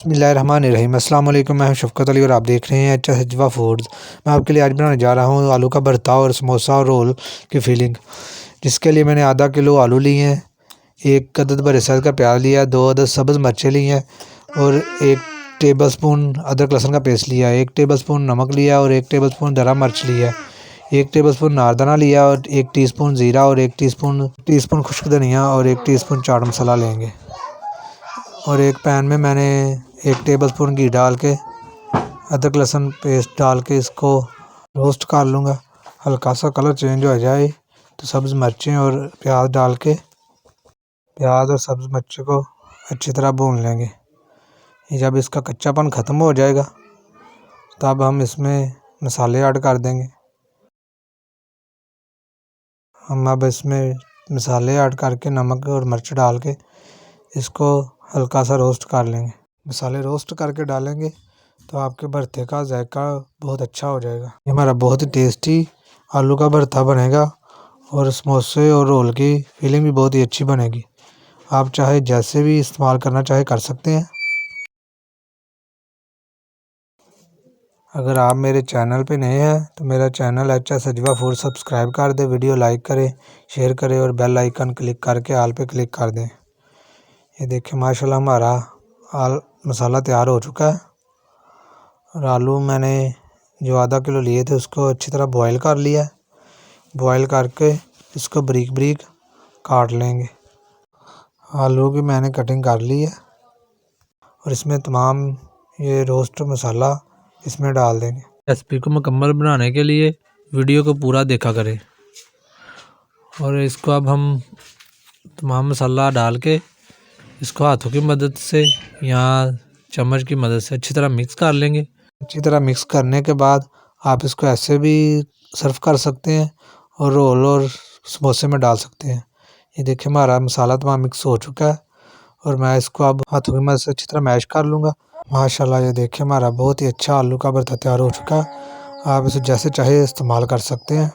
बिस्मिल्लाहिर्रहमानिर्रहीम। अस्सलाम वालेकुम। मैं हूं शफ़क़त अली और आप देख रहे हैं अच्छा सजवा फूड्स। मैं आपके लिए आज बनाने जा रहा हूं आलू का भरता और समोसा और रोल की फीलिंग। जिसके लिए मैंने आधा किलो आलू लिए हैं, एक अदद बड़े साइज़ का प्याज लिया, 2 अदद सब्ज़ मिर्चें ली हैं और 1 टेबलस्पून अदरक लहसुन का पेस्ट लिया है, 1 टेबलस्पून नमक लिया और 1 टेबलस्पून दरा मिर्च लिया, 1 टेबलस्पून नारदाना लिया और 1 टीस्पून ज़ीरा और 1 टीस्पून खुश्क धनिया और 1 टीस्पून चाट मसाला लेंगे। और एक पैन में मैंने 1 टेबलस्पून घी डाल के अदरक लहसुन पेस्ट डाल के इसको रोस्ट कर लूँगा। हल्का सा कलर चेंज हो जाए तो सब्ज़ मिर्चें और प्याज डाल के प्याज और सब्ज़ मिर्चों को अच्छी तरह भून लेंगे। जब इसका कच्चापन ख़त्म हो जाएगा तब हम इसमें मसाले ऐड कर देंगे। हम अब इसमें मसाले ऐड करके नमक और मिर्च डाल के इसको हल्का सा रोस्ट कर लेंगे। मसाले रोस्ट करके डालेंगे तो आपके भरते का जायका बहुत अच्छा हो जाएगा। ये हमारा बहुत ही टेस्टी आलू का भरता बनेगा और समोसे और रोल की फीलिंग भी बहुत ही अच्छी बनेगी। आप चाहे जैसे भी इस्तेमाल करना चाहे कर सकते हैं। अगर आप मेरे चैनल पे नए हैं तो मेरा चैनल अच्छा सजवा फूड सब्सक्राइब कर दें, वीडियो लाइक करें, शेयर करें और बेल आइकन क्लिक करके आल पे क्लिक कर दें। ये देखिए माशाल्लाह हमारा मसाला तैयार हो चुका है। और आलू मैंने जो आधा किलो लिए थे उसको अच्छी तरह बॉईल कर लिया है। बॉईल करके इसको बारीक बारीक काट लेंगे। आलू की मैंने कटिंग कर ली है और इसमें तमाम ये रोस्ट मसाला इसमें डाल देंगे। रेसिपी को मुकम्मल बनाने के लिए वीडियो को पूरा देखा करें। और इसको अब हम तमाम मसाला डाल के इसको हाथों की मदद से या चम्मच की मदद से अच्छी तरह मिक्स कर लेंगे। अच्छी तरह मिक्स करने के बाद आप इसको ऐसे भी सर्व कर सकते हैं और रोल और समोसे में डाल सकते हैं। ये देखिए हमारा मसाला तमाम मिक्स हो चुका है और मैं इसको अब हाथों की मदद से अच्छी तरह मैश कर लूँगा। माशाल्लाह ये देखिए हमारा बहुत ही अच्छा आलू का भरता तैयार हो चुका है। आप इसे जैसे चाहे इस्तेमाल कर सकते हैं।